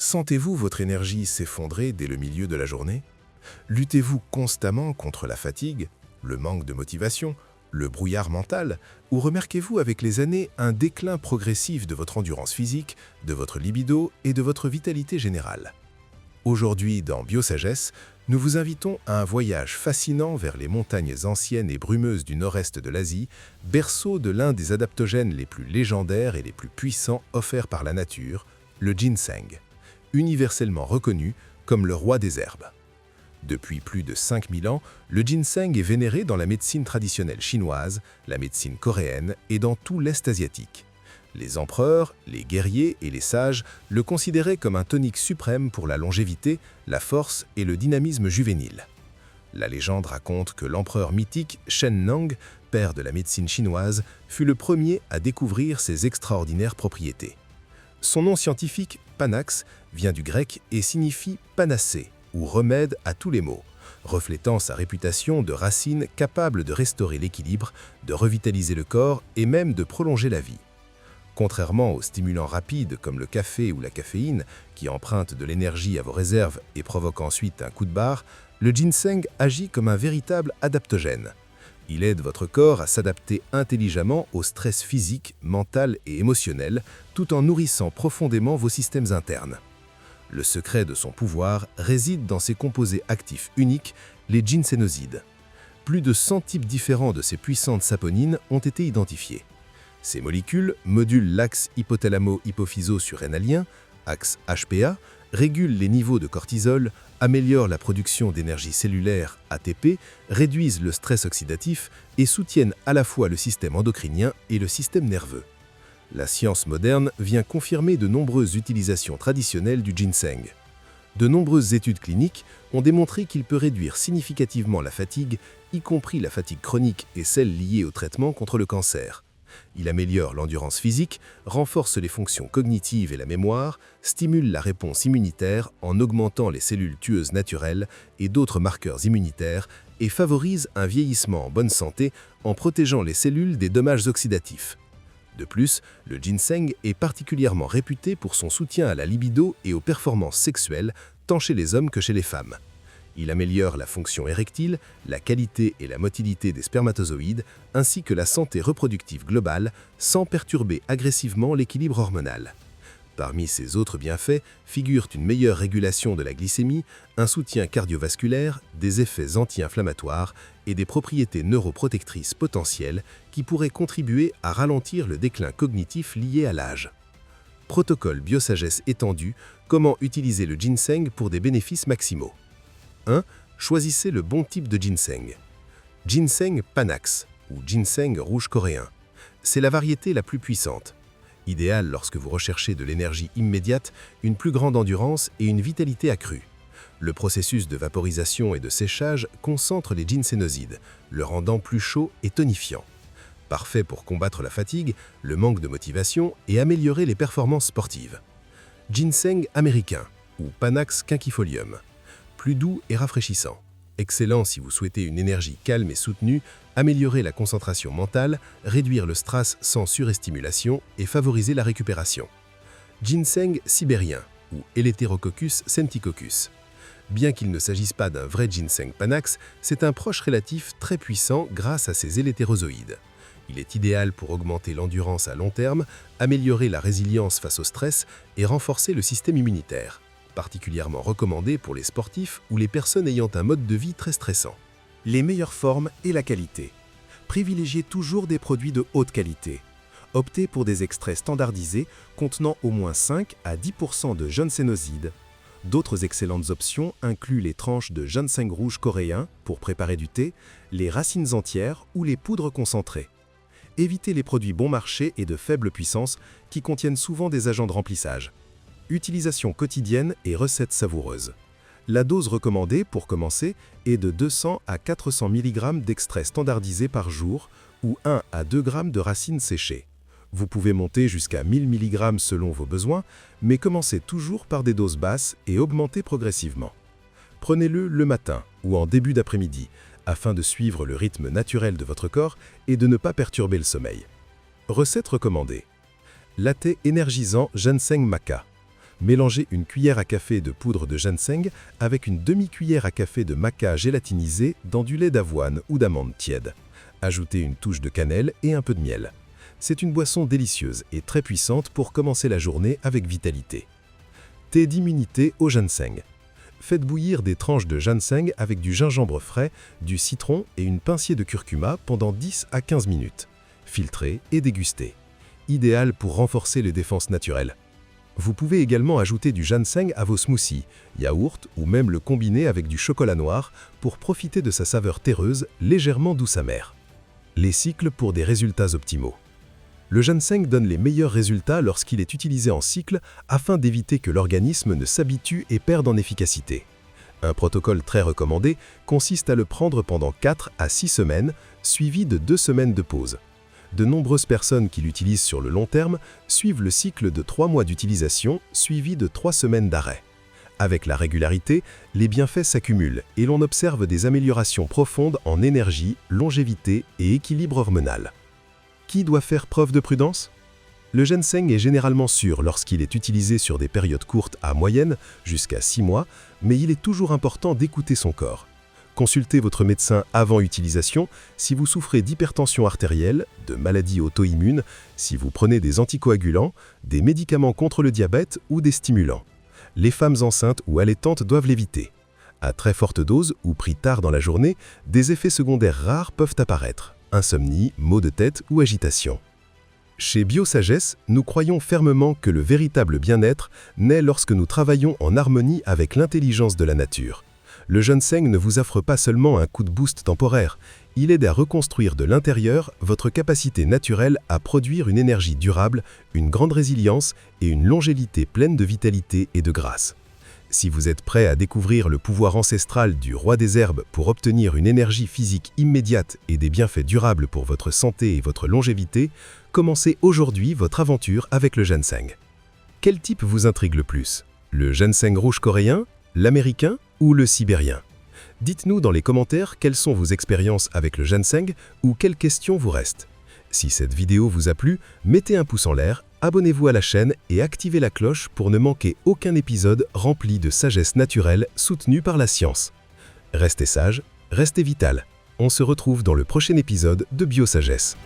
Sentez-vous votre énergie s'effondrer dès le milieu de la journée? Luttez-vous constamment contre la fatigue, le manque de motivation, le brouillard mental, ou remarquez-vous avec les années un déclin progressif de votre endurance physique, de votre libido et de votre vitalité générale? Aujourd'hui, dans Biosagesse, nous vous invitons à un voyage fascinant vers les montagnes anciennes et brumeuses du nord-est de l'Asie, berceau de l'un des adaptogènes les plus légendaires et les plus puissants offerts par la nature, le ginseng, universellement reconnu comme le roi des herbes. Depuis plus de 5000 ans, le ginseng est vénéré dans la médecine traditionnelle chinoise, la médecine coréenne et dans tout l'Est asiatique. Les empereurs, les guerriers et les sages le considéraient comme un tonique suprême pour la longévité, la force et le dynamisme juvénile. La légende raconte que l'empereur mythique Shen Nong, père de la médecine chinoise, fut le premier à découvrir ses extraordinaires propriétés. Son nom scientifique, Panax, vient du grec et signifie panacée, ou remède à tous les maux, reflétant sa réputation de racine capable de restaurer l'équilibre, de revitaliser le corps et même de prolonger la vie. Contrairement aux stimulants rapides comme le café ou la caféine, qui empruntent de l'énergie à vos réserves et provoquent ensuite un coup de barre, le ginseng agit comme un véritable adaptogène. Il aide votre corps à s'adapter intelligemment au stress physique, mental et émotionnel, tout en nourrissant profondément vos systèmes internes. Le secret de son pouvoir réside dans ses composés actifs uniques, les ginsénosides. Plus de 100 types différents de ces puissantes saponines ont été identifiés. Ces molécules modulent l'axe hypothalamo-hypophyso-surrénalien, axe HPA, régulent les niveaux de cortisol, améliorent la production d'énergie cellulaire ATP, réduisent le stress oxydatif et soutiennent à la fois le système endocrinien et le système nerveux. La science moderne vient confirmer de nombreuses utilisations traditionnelles du ginseng. De nombreuses études cliniques ont démontré qu'il peut réduire significativement la fatigue, y compris la fatigue chronique et celle liée au traitement contre le cancer. Il améliore l'endurance physique, renforce les fonctions cognitives et la mémoire, stimule la réponse immunitaire en augmentant les cellules tueuses naturelles et d'autres marqueurs immunitaires et favorise un vieillissement en bonne santé en protégeant les cellules des dommages oxydatifs. De plus, le ginseng est particulièrement réputé pour son soutien à la libido et aux performances sexuelles, tant chez les hommes que chez les femmes. Il améliore la fonction érectile, la qualité et la motilité des spermatozoïdes, ainsi que la santé reproductive globale, sans perturber agressivement l'équilibre hormonal. Parmi ses autres bienfaits figurent une meilleure régulation de la glycémie, un soutien cardiovasculaire, des effets anti-inflammatoires et des propriétés neuroprotectrices potentielles qui pourraient contribuer à ralentir le déclin cognitif lié à l'âge. Protocole Biosagesse étendu, comment utiliser le ginseng pour des bénéfices maximaux. 1. Choisissez le bon type de ginseng. Ginseng Panax, ou ginseng rouge coréen. C'est la variété la plus puissante. Idéal lorsque vous recherchez de l'énergie immédiate, une plus grande endurance et une vitalité accrue. Le processus de vaporisation et de séchage concentre les ginsénosides, le rendant plus chaud et tonifiant. Parfait pour combattre la fatigue, le manque de motivation et améliorer les performances sportives. Ginseng américain, ou Panax quinquifolium. Plus doux et rafraîchissant. Excellent si vous souhaitez une énergie calme et soutenue, améliorer la concentration mentale, réduire le stress sans surestimulation et favoriser la récupération. Ginseng sibérien, ou Eleutherococcus senticoccus. Bien qu'il ne s'agisse pas d'un vrai ginseng Panax, c'est un proche relatif très puissant grâce à ses éléthérozoïdes. Il est idéal pour augmenter l'endurance à long terme, améliorer la résilience face au stress et renforcer le système immunitaire. Particulièrement recommandé pour les sportifs ou les personnes ayant un mode de vie très stressant. Les meilleures formes et la qualité. Privilégiez toujours des produits de haute qualité. Optez pour des extraits standardisés contenant au moins 5 à 10% de ginsénosides. D'autres excellentes options incluent les tranches de ginseng rouge coréen pour préparer du thé, les racines entières ou les poudres concentrées. Évitez les produits bon marché et de faible puissance qui contiennent souvent des agents de remplissage. Utilisation quotidienne et recettes savoureuses. La dose recommandée pour commencer est de 200 à 400 mg d'extrait standardisé par jour ou 1 à 2 g de racines séchées. Vous pouvez monter jusqu'à 1000 mg selon vos besoins, mais commencez toujours par des doses basses et augmentez progressivement. Prenez-le le matin ou en début d'après-midi afin de suivre le rythme naturel de votre corps et de ne pas perturber le sommeil. Recette recommandée. Latte énergisant ginseng maca. Mélangez une cuillère à café de poudre de ginseng avec une demi-cuillère à café de maca gélatinisé dans du lait d'avoine ou d'amande tiède. Ajoutez une touche de cannelle et un peu de miel. C'est une boisson délicieuse et très puissante pour commencer la journée avec vitalité. Thé d'immunité au ginseng. Faites bouillir des tranches de ginseng avec du gingembre frais, du citron et une pincée de curcuma pendant 10 à 15 minutes. Filtrez et dégustez. Idéal pour renforcer les défenses naturelles. Vous pouvez également ajouter du ginseng à vos smoothies, yaourts ou même le combiner avec du chocolat noir pour profiter de sa saveur terreuse, légèrement douce amère. Les cycles pour des résultats optimaux. Le ginseng donne les meilleurs résultats lorsqu'il est utilisé en cycle afin d'éviter que l'organisme ne s'habitue et perde en efficacité. Un protocole très recommandé consiste à le prendre pendant 4 à 6 semaines, suivi de 2 semaines de pause. De nombreuses personnes qui l'utilisent sur le long terme suivent le cycle de 3 mois d'utilisation, suivi de 3 semaines d'arrêt. Avec la régularité, les bienfaits s'accumulent et l'on observe des améliorations profondes en énergie, longévité et équilibre hormonal. Qui doit faire preuve de prudence? Le ginseng est généralement sûr lorsqu'il est utilisé sur des périodes courtes à moyenne, jusqu'à 6 mois, mais il est toujours important d'écouter son corps. Consultez votre médecin avant utilisation si vous souffrez d'hypertension artérielle, de maladies auto-immunes, si vous prenez des anticoagulants, des médicaments contre le diabète ou des stimulants. Les femmes enceintes ou allaitantes doivent l'éviter. À très forte dose ou pris tard dans la journée, des effets secondaires rares peuvent apparaître: insomnie, maux de tête ou agitation. Chez Biosagesse, nous croyons fermement que le véritable bien-être naît lorsque nous travaillons en harmonie avec l'intelligence de la nature. Le ginseng ne vous offre pas seulement un coup de boost temporaire, il aide à reconstruire de l'intérieur votre capacité naturelle à produire une énergie durable, une grande résilience et une longévité pleine de vitalité et de grâce. Si vous êtes prêt à découvrir le pouvoir ancestral du roi des herbes pour obtenir une énergie physique immédiate et des bienfaits durables pour votre santé et votre longévité, commencez aujourd'hui votre aventure avec le ginseng. Quel type vous intrigue le plus? Le ginseng rouge coréen, l'américain ou le sibérien? Dites-nous dans les commentaires quelles sont vos expériences avec le ginseng ou quelles questions vous restent. Si cette vidéo vous a plu, mettez un pouce en l'air, abonnez-vous à la chaîne et activez la cloche pour ne manquer aucun épisode rempli de sagesse naturelle soutenue par la science. Restez sage, restez vital. On se retrouve dans le prochain épisode de Biosagesse.